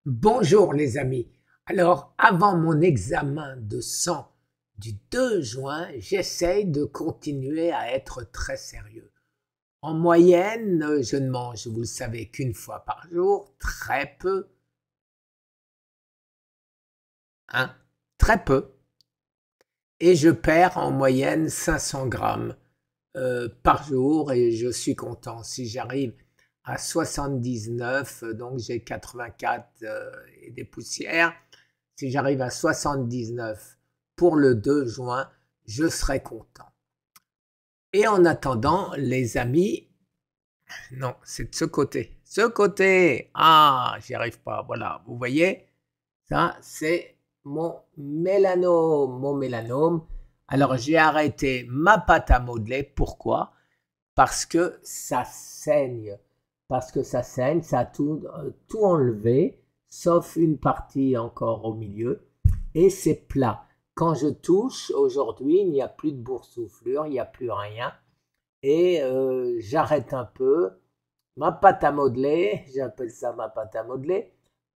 Bonjour les amis. Alors, avant mon examen de sang du 2 juin, j'essaye de continuer à être très sérieux. En moyenne, je ne mange, vous le savez, qu'une fois par jour, très peu, hein, très peu. Et je perds en moyenne 500 grammes par jour et je suis content. Si j'arrive à 79, donc j'ai 84 et des poussières. Si j'arrive à 79 pour le 2 juin, je serai content. Et en attendant, les amis, non, c'est de ce côté. Ce côté, ah, j'y arrive pas. Voilà, vous voyez, ça, c'est mon mélanome. Mon mélanome. Alors, j'ai arrêté ma pâte à modeler. Pourquoi? Parce que ça saigne. Parce que ça saigne, ça a tout enlevé, sauf une partie encore au milieu. Et c'est plat. Quand je touche, aujourd'hui, il n'y a plus de boursouflure, il n'y a plus rien. Et j'arrête un peu ma pâte à modeler, j'appelle ça ma pâte à modeler,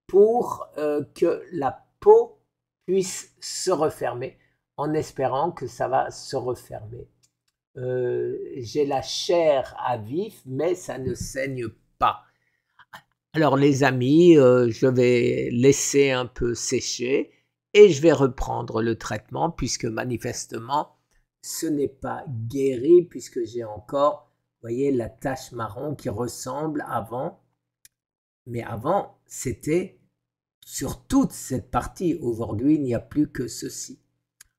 pour que la peau puisse se refermer, en espérant que ça va se refermer. J'ai la chair à vif, mais ça ne saigne pas. Alors les amis, je vais laisser un peu sécher et je vais reprendre le traitement puisque manifestement, ce n'est pas guéri puisque j'ai encore, vous voyez, la tache marron qui ressemble avant. Mais avant, c'était sur toute cette partie. Aujourd'hui, il n'y a plus que ceci.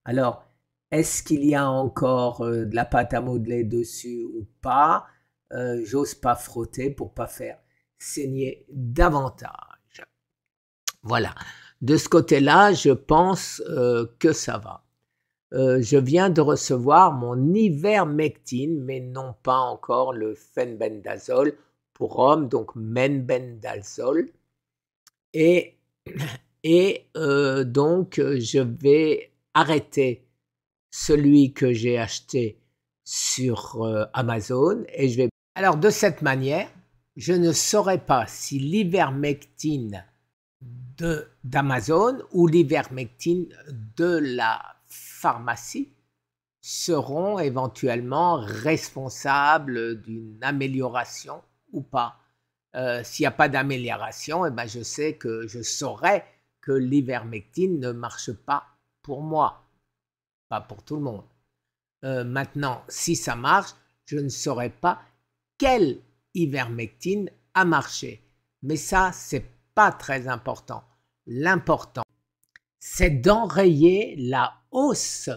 Alors, est-ce qu'il y a encore de la pâte à modeler dessus ou pas? J'ose pas frotter pour pas faire saigner davantage. Voilà. De ce côté-là, je pense que ça va. Je viens de recevoir mon ivermectine, mais non pas encore le fenbendazole pour hommes, donc menbendazole. Et, donc, je vais arrêter celui que j'ai acheté sur Amazon et je vais... Alors, de cette manière, je ne saurais pas si l'ivermectine d'Amazon ou l'ivermectine de la pharmacie seront éventuellement responsables d'une amélioration ou pas. S'il n'y a pas d'amélioration, eh ben je sais que je saurais que l'ivermectine ne marche pas pour moi, pas pour tout le monde. Maintenant, si ça marche, je ne saurais pas quelle ivermectine a marché. Mais ça, c'est pas très important. L'important, c'est d'enrayer la hausse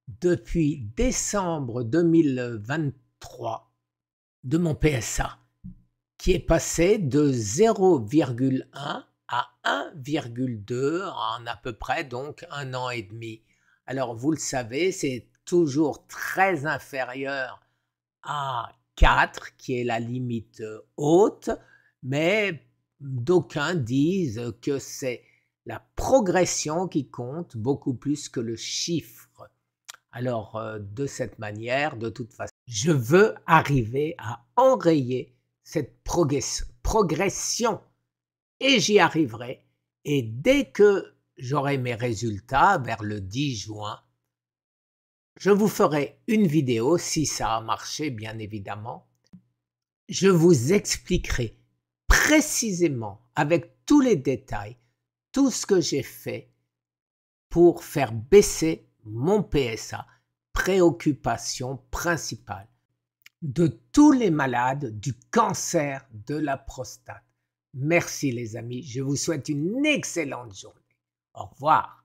depuis décembre 2023 de mon PSA, qui est passé de 0,1 à 1,2 en à peu près donc 1 an et demi. Alors vous le savez, c'est toujours très inférieur à 4, qui est la limite haute, mais d'aucuns disent que c'est la progression qui compte beaucoup plus que le chiffre. Alors, de cette manière, de toute façon, je veux arriver à enrayer cette progression et j'y arriverai. Et dès que j'aurai mes résultats, vers le 10 juin, je vous ferai une vidéo, si ça a marché bien évidemment. Je vous expliquerai précisément, avec tous les détails, tout ce que j'ai fait pour faire baisser mon PSA, préoccupation principale de tous les malades du cancer de la prostate. Merci les amis, je vous souhaite une excellente journée. Au revoir.